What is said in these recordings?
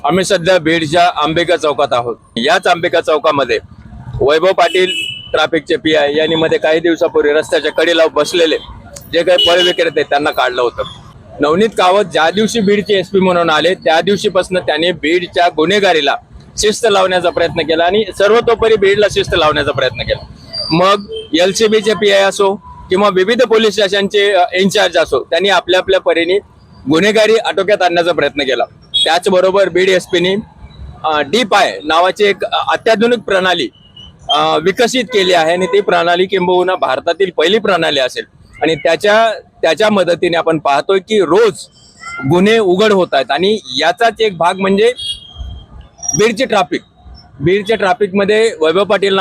आम्ही सध्या बीडच्या आंबेका चौकात आहोत। याच आंबेका चौकामध्ये वैभव पाटील ट्रॅफिकचे पीआय यांनी मध्ये काही दिवसापूर्वी रस्त्याच्या कडेला बसलेले जे काही फळ विक्रेते त्यांना काढलं होतं। नवनीत कावत ज्या दिवशी बीडचे एसपी म्हणून आले त्या दिवशीपासून त्यांनी बीडच्या गुन्हेगारीला शिस्त लावण्याचा प्रयत्न केला आणि सर्वतोपरी बीडला शिस्त लावण्याचा प्रयत्न केला। मग एलसीबीचे पीआय असो किंवा विविध पोलीस स्टेशनचे इन्चार्ज असो, त्यांनी आपल्या आपल्या परीने गुन्हेगारी आटोक्यात आणण्याचा प्रयत्न केला। त्याचबरोबर बीड एसपीनी डीपाय नावाची एक अत्याधुनिक प्रणाली विकसित केली आहे आणि ती प्रणाली किंबहुना भारतातील पहिली प्रणाली असेल आणि त्याच्या मदतीने आपण पाहतोय की रोज गुन्हे उघड होत आहेत। आणि याचाच एक भाग म्हणजे बीडच्या ट्रॅफिक मध्ये वैभव पाटील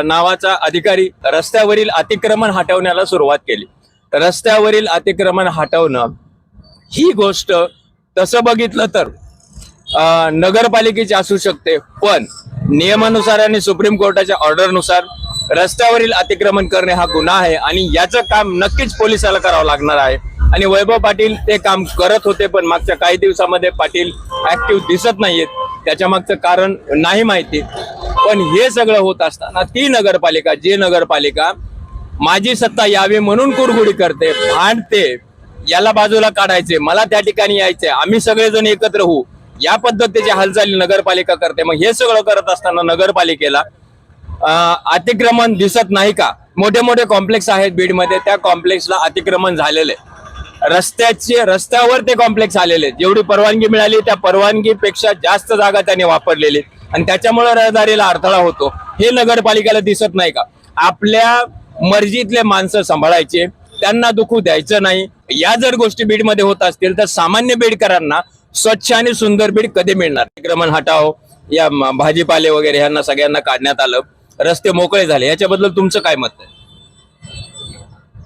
नावाचा अधिकारी रस्त्यावरील अतिक्रमण हटवण्याला सुरुवात केली। रस्त्यावरील अतिक्रमण हटवणं ही गोष्ट तसं बघितलं तर नगरपालिकेची असू शकते, पण नियमानुसार आणि सुप्रीम कोर्टाच्या ऑर्डरनुसार रस्त्यावरील अतिक्रमण करणे हा गुन्हा आहे आणि याचं काम नक्कीच पोलिसाला करावं लागणार आहे। आणि वैभव पाटील ते काम करत होते, पण मागच्या काही दिवसामध्ये पाटील ऍक्टिव्ह दिसत नाहीयेत। त्याच्या मागचं कारण नाही माहिती, पण हे सगळं होत असताना ती नगरपालिका माझी सत्ता यावी म्हणून कुरघुडी करते, भांडते, याला बाजूला काढायचे, मला त्या ठिकाणी यायचंय, आम्ही सगळेजण एकत्र होऊ, या पद्धतीची हालचाली नगरपालिका करते। मग हे सगळं करत असताना नगरपालिकेला अतिक्रमण दिसत नाही का? मोठे मोठे कॉम्प्लेक्स आहेत बीडमध्ये, त्या कॉम्प्लेक्सला अतिक्रमण झालेले, रस्त्यावर ते कॉम्प्लेक्स आलेले, जेवढी परवानगी मिळाली त्या परवानगीपेक्षा जास्त जागा त्यांनी वापरलेली आणि त्याच्यामुळे रहदारीला अडथळा होतो। हे नगरपालिकेला दिसत नाही का? आपल्या मर्जीतले माणसं सांभाळायचे, त्यांना दुखू द्यायचं नाही। या जर गोष्टी बीडमध्ये होत असतील तर सामान्य बीडकरांना स्वच्छ आणि सुंदर बीड कधी मिळणार? अतिक्रमण हटाव, या भाजीपाले वगैरे यांना सगळ्यांना काढण्यात आलं, रस्ते मोकळे झाले, याच्याबद्दल तुमचं काय मत आहे?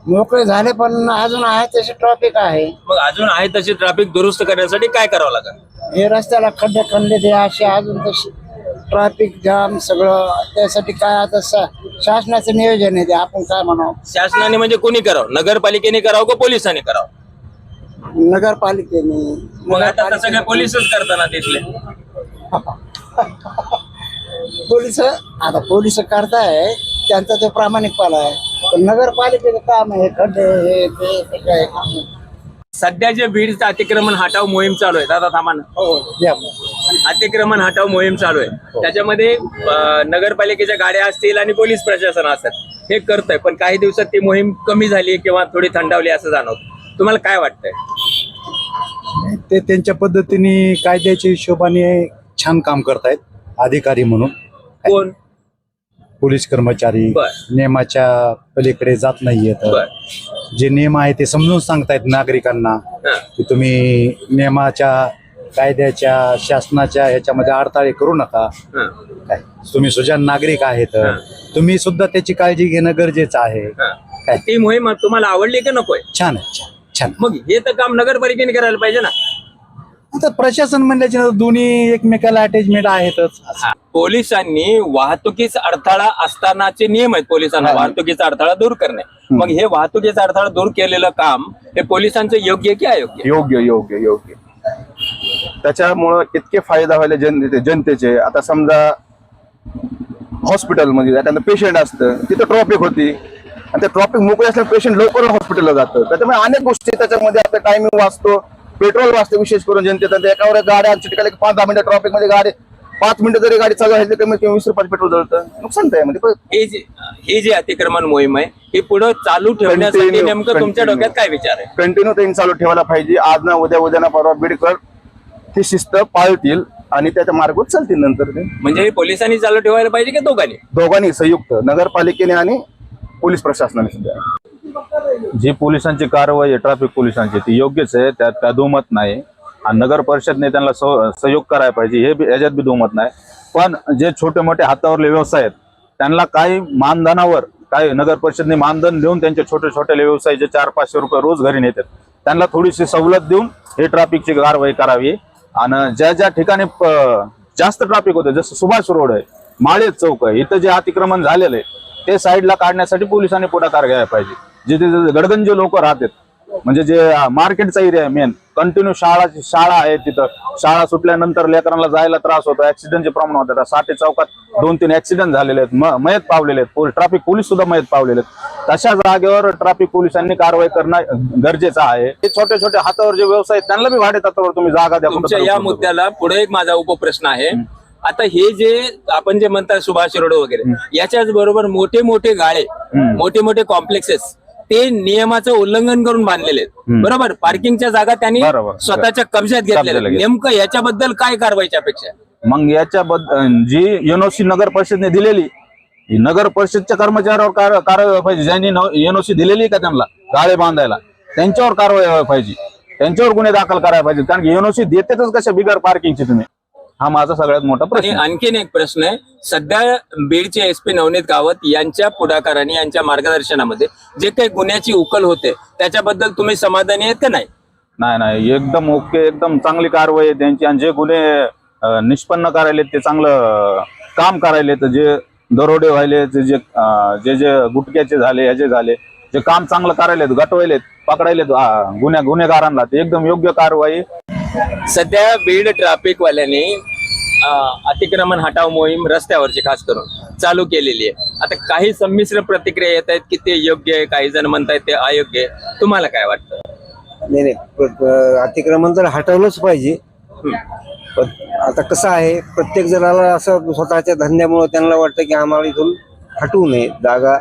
मोकळे झाले पण अजून आहे तशी ट्रॅफिक आहे। मग अजून आहे तशी ट्रॅफिक दुरुस्त करण्यासाठी काय करावं लागेल? हे रस्त्याला खड्डे खणले ते असे अजून तशी ट्रॅफिक जाम सगळं, त्यासाठी काय आता शासनाचं नियोजन आहे ते आपण काय म्हणावं? शासनाने म्हणजे कोणी करावं? नगरपालिकेने करावं का पोलिसांनी करावं? नगरपालिकेने। मग आता तर सगळे पोलीसच करताना तिथले पोलिस करताय, त्यांचा ते प्रामाणिकपणा आहे, पण नगरपालिकेचं काम आहे खड्डे हे ते काय काम नाही। सध्या जे बीडचं अतिक्रमण हटाव मोहीम चालू आहे, दादा थांबा ना, अतिक्रमण हटाव मोहीम चालू आहे, त्याच्यामध्ये नगरपालिकेच्या गाड्या असतील आणि पोलीस प्रशासन असतात, हे करतंय, पण काही दिवसात ती मोहीम कमी झाली किंवा थोडी थंडावली असं जाणवतं। तुम्हाला काय वाटतंय? ते त्यांच्या पद्धतीने कायद्याच्या हिशोबाने छान काम करतायत अधिकारी म्हणून। कोण? पोलीस कर्मचारी नियमाच्या पलीकडे जात नाहीयेत, जे नियम आहे ते समजून सांगतायत नागरिकांना की तुम्ही नियमाच्या, कायद्याच्या, शासनाच्या ह्याच्यामध्ये अडथळे करू नका। काय तुम्ही सुजाण नागरिक आहेत, तुम्ही सुद्धा त्याची काळजी घेणं गरजेचं आहे। काय ती मोहीम तुम्हाला आवडली का नकोय? छान आहे, छान। मग हे तर काम नगरपालिकेने करायला पाहिजे ना। आता प्रशासन म्हणल्याच्या दोन्ही एकमेकाला अटॅचमेंट आहेतच। पोलिसांनी वाहतुकीचा अडथळा असतानाचे नियम आहेत पोलिसांना वाहतुकीचा अडथळा दूर करणे, मग हे वाहतुकीचा अडथळा दूर केलेलं काम हे पोलिसांचं योग्य की अयोग्य? योग्य। त्याच्यामुळं इतके फायदा व्हायला जनतेचे। आता समजा हॉस्पिटल मध्ये आता पेशंट असतं, तिथं ट्रॉफिक होती आणि ते ट्रॉफिक मोकळे असल्याने पेशंट लवकर हॉस्पिटलला जातं, त्याच्यामुळे अनेक गोष्टी त्याच्यामध्ये आपला टायमिंग वाचतो, पेट्रोल वाचते, विशेष करून जनतेचा। एकावर गाड्या चिटकायला 5-10 मिनिटं ट्रॉफिक मध्ये गाडी 5 मिनिटं जरी गाडी चालू आहे तर कमी 20 रुपये पेट्रोल जळतं, नुकसान काय म्हणजे? हे जे अतिक्रमण मोहीम आहे ही पुढे चालू ठेवण्यासाठी नेमकं तुमच्या डोक्यात काय विचार आहे? कंटिन्यू त्यांनी चालू ठेवायला पाहिजे। आज ना उद्या ना परवा बीडकर ही शिस्त पाळतील आणि त्याच्या मार्गावर चालतील नंतर ते। म्हणजे पोलिसांनी चालू ठेवायला पाहिजे की दोघांनी संयुक्त, नगरपालिकेने आणि पोलीस प्रशासनाने सुद्धा। जी पोलिसांची कारवाई आहे ट्रॅफिक पोलिसांची ती योग्यच आहे, त्यात काय दुमत नाही आणि नगर परिषदने त्यांना सहयोग करायला पाहिजे, हे याच्यात बी दुमत नाही। पण जे छोटे मोठे हातावरले व्यवसाय आहेत त्यांना काही मानधनावर, काही नगर परिषदने मानधन देऊन त्यांचे छोटे छोटे व्यवसाय जे 400-500 रुपये रोज घरी नेतात त्यांना थोडीशी सवलत देऊन हे ट्रॅफिकची कारवाई करावी। आणि ज्या ठिकाणी जास्त ट्रॅफिक होते, जसं सुभाष रोड आहे, माळेत चौक आहे, इथं जे अतिक्रमण झालेलं आहे ते साईडला काढण्यासाठी पोलिसांनी पुढाकार घ्यायला पाहिजे। जिथे गडगंज लोक राहतात म्हणजे जे मार्केटचा एरिया आहे मेन, कंटिन्यू शाळा आहे तिथं. शाळा सुटल्यानंतर लेकरांना जायला त्रास होतो, ऍक्सिडेंटचे प्रमाण होतात. साठे चौकात 2-3 ऍक्सिडेंट झालेले आहेत, मयत पावलेले आहेत, ट्रॅफिक पोलीस सुद्धा मयत पावलेले आहेत. तशा जागेवर ट्रॅफिक पोलिसांनी कारवाई करणं गरजेचं आहे. हे छोटे छोटे हातावर जे व्यवसाय आहेत त्यांना बी भाडे तत्वावर तुम्ही जागा द्या. तुमच्या या मुद्द्याला पुढे एक माझा उपप्रश्न आहे. आता हे जे आपण जे म्हणतात सुभाष रोड वगैरे, याच्याच बरोबर मोठे मोठे गाळे, मोठे मोठे कॉम्प्लेक्सेस ते नियमाचं उल्लंघन करून बांधलेले आहेत, बरोबर. पार्किंगच्या जागा त्यांनी बरोबर. स्वतःच्या कब्जात घेतलेल्या आहेत. नेमकं याच्याबद्दल काय कारवाईची अपेक्षा आहे? मग याच्याबद्दल जी एनओसी नगर परिषदने दिलेली, नगर परिषदच्या कर्मचाऱ्यावर कारवाई पाहिजे. ज्यांनी एनओसी दिलेली का त्यांना गाळे बांधायला, त्यांच्यावर कारवाई पाहिजे, त्यांच्यावर गुन्हे दाखल करायला पाहिजे. कारण की एनओसी देतेच कशा बिगर पार्किंगची तुम्ही? हा माझा सगळ्यात मोठा प्रश्न आहे. आणखीन एक प्रश्न आहे. सध्या बीडचे एसपी नवनीत कावत यांच्या पुढाकाराने, यांच्या मार्गदर्शनामध्ये जे काही गुन्ह्याची उकल होते त्याच्याबद्दल तुम्ही समाधानी आहेत का नाही? नाही, एकदम ओके, एकदम चांगली कारवाई आहे त्यांची. आणि जे गुन्हे निष्पन्न करायले ते चांगलं काम करायले, तर जे दरोडे व्हायले, जे गुटख्याचे झाले, ह्याचे झाले, जे काम चांगलं करायलेत, गटवायलेत, पकडायलेत गुन्हेगारांना, ते एकदम योग्य कारवाई. सध्या बीड ट्रॅफिक वाल्यांनी अतिक्रमण हटाव मोहीम रस्त्यावरची खास करून चालू केलेली आहे. आता काही संमिश्र प्रतिक्रिया येत आहेत की ते योग्य आहे, काही जण म्हणतायत ते अयोग्य आहे. तुम्हाला काय वाटतं? नाही, अतिक्रमण तर हटवलंच पाहिजे. पण आता कसं आहे, प्रत्येक जणाला असं स्वतःच्या धंद्यामुळे त्यांना वाटतं की आम्हाला इथून हटवू नये, जागा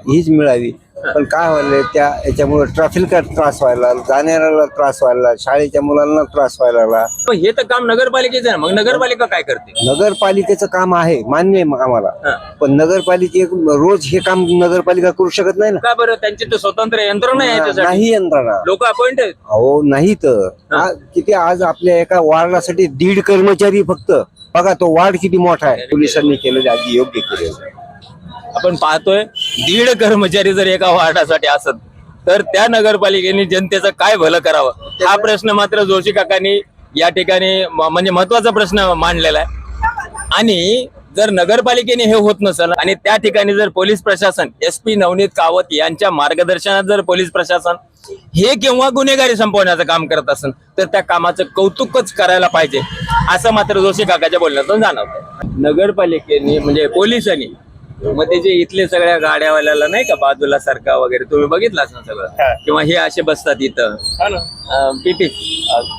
हीच मिळावी. पण काय व्हायला त्या याच्यामुळे ट्रॅफिकला त्रास व्हायला, जाणाऱ्याला त्रास व्हायला, शाळेच्या मुलांना त्रास व्हायला लागला. पण हे तर काम नगरपालिकेचं आहे. मग नगरपालिका काय करते? नगरपालिकेचं काम आहे, मान्य आहे आम्हाला. पण नगरपालिके रोज हे काम नगरपालिका करू शकत नाही ना. का बरं? त्यांची तर स्वतंत्र यंत्रणा आहे याच्यासाठी. नाही यंत्रणा, लोक अपॉइंट आहेत. अहो नाही तर किती आज आपल्या एका वार्डासाठी 1.5 कर्मचारी फक्त. बघा तो वार्ड किती मोठा आहे. पोलिसांनी केलं आधी योग्य केलं. आपण पाहतोय 1.5 कर्मचारी जर एका वार्डासाठी असत तर त्या नगरपालिकेने जनतेचं काय भलं करावं, हा प्रश्न मात्र जोशी काकांनी या ठिकाणी म्हणजे महत्वाचा प्रश्न मांडलेला आहे. आणि जर नगरपालिकेने हे होत नसेल आणि त्या ठिकाणी जर पोलीस प्रशासन, एसपी नवनीत कावत यांच्या मार्गदर्शनात जर पोलीस प्रशासन हे किंवा गुन्हेगारी संपवण्याचं काम करत असेल तर त्या कामाचं कौतुकच करायला पाहिजे, असं मात्र जोशी काकाच्या बोलण्यातून जाणवतं. नगरपालिकेने म्हणजे पोलिसांनी मग ते जे इथले सगळ्या गाड्यावाल्याला नाही का बाजूला सरका वगैरे तुम्ही बघितलाच ना सगळं, किंवा हे असे बसतात इथं पीटी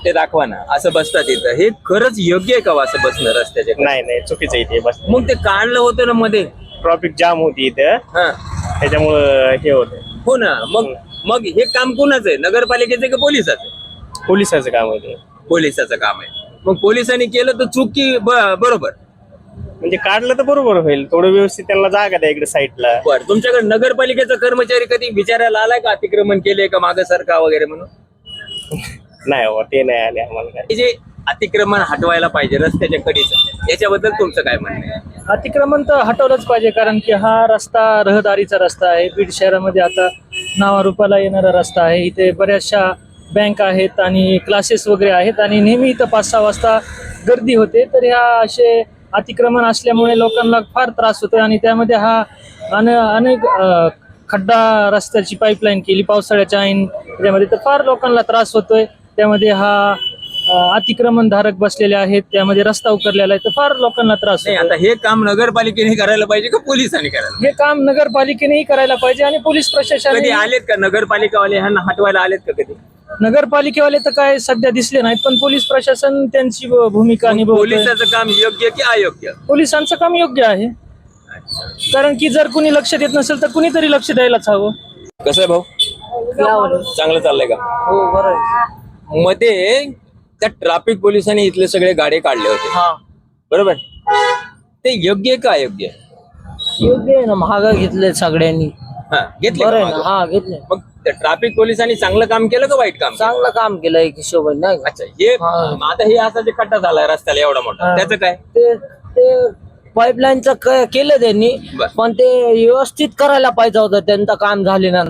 ते दाखवा ना, असं बसतात इथं, हे खरंच योग्य आहे का असं बसणं रस्त्याच्या? नाही चुकीचं इथे बस. मग ते काढलं होतं ना मध्ये, ट्रॉफिक जाम होती इथं, त्याच्यामुळं हे होतं. हो ना. मग हे काम कोणाचं आहे, नगरपालिकेचं का पोलिसाचं? पोलिसाचं काम होते. पोलिसाचं काम आहे. मग पोलिसांनी केलं तर चूक की बरोबर? म्हणजे काढलं तर बरोबर होईल, थोडं व्यवस्थित त्यांना जागा द्या इकडे साईडला. बरं, तुमच्याकडे नगरपालिकेचा कर्मचारी कधी विचारायला आलाय का अतिक्रमण केले का मागे सरका वगैरे म्हणून? नाही हो, ते नाही आले आम्हाला काय. हे जे अतिक्रमण हटवायला पाहिजे रस्त्याच्या कडेचं, याच्याबद्दल तुमचं काय म्हणणं आहे? अतिक्रमण तर हटवलंच पाहिजे, कारण की हा रस्ता रहदारीचा रस्ता आहे. बीड शहरामध्ये आता नावारूपाला येणारा रस्ता आहे. इथे बऱ्याचशा बँक आहेत आणि क्लासेस वगैरे आहेत आणि नेहमी इथं 5-6 वाजता गर्दी होते. तर ह्या असे अतिक्रमण असल्यामुळे लोकांना फार त्रास होतोय आणि त्यामध्ये हा अनेक खड्डा रस्त्याची पाईपलाईन केली पावसाळ्याच्या ऐन त्यामध्ये, तर फार लोकांना त्रास होतोय. त्यामध्ये हा अतिक्रमण धारक बसलेले आहेत, त्यामध्ये रस्ता उकरलेला आहे, तर फार लोकांना त्रास नाही, होतोय. आता हे काम नगरपालिकेने करायला पाहिजे का पोलिसांनी करायला? हे काम नगरपालिकेनेही करायला पाहिजे आणि पोलीस कधी प्रशासनाने. आलेत का नगरपालिकावाले ह्यांना हटवायला आलेत का कधी? नगरपालिकेवाले तर काय सध्या दिसले नाहीत, पण पोलीस प्रशासन त्यांची भूमिका निभावतंय. पोलिसाचं काम योग्य की अयोग्य? पोलिसांचं काम योग्य आहे, कारण की जर कुणी लक्ष देत नसेल तर कुणीतरी लक्ष द्यायलाच हवं. कसं आहे भाऊ, चांगलं चाललंय का? हो बरोबर. मध्ये त्या ट्रॅफिक पोलिसांनी इथले सगळे गाडे काढले होते, बरोबर? ते योग्य आहे का अयोग्य? योग्य आहे ना, महाग घेतले सगळ्यांनी. घेतले बरं का आहे ना, मागं? हा घेतले. मग त्या ट्रॅफिक पोलिसांनी चांगलं काम केलं का वाईट काम केलं? चांगलं काम केलं एक हिशोबाने, नाही का? अच्छा, हे आता हे असा जे खड्डा झालाय रस्त्याला एवढा मोठा, त्याचं काय? ते पाईपलाईनचं केलं त्यांनी, बरं. पण ते व्यवस्थित करायला पाहिजे होतं, त्यांचं काम झाले ना.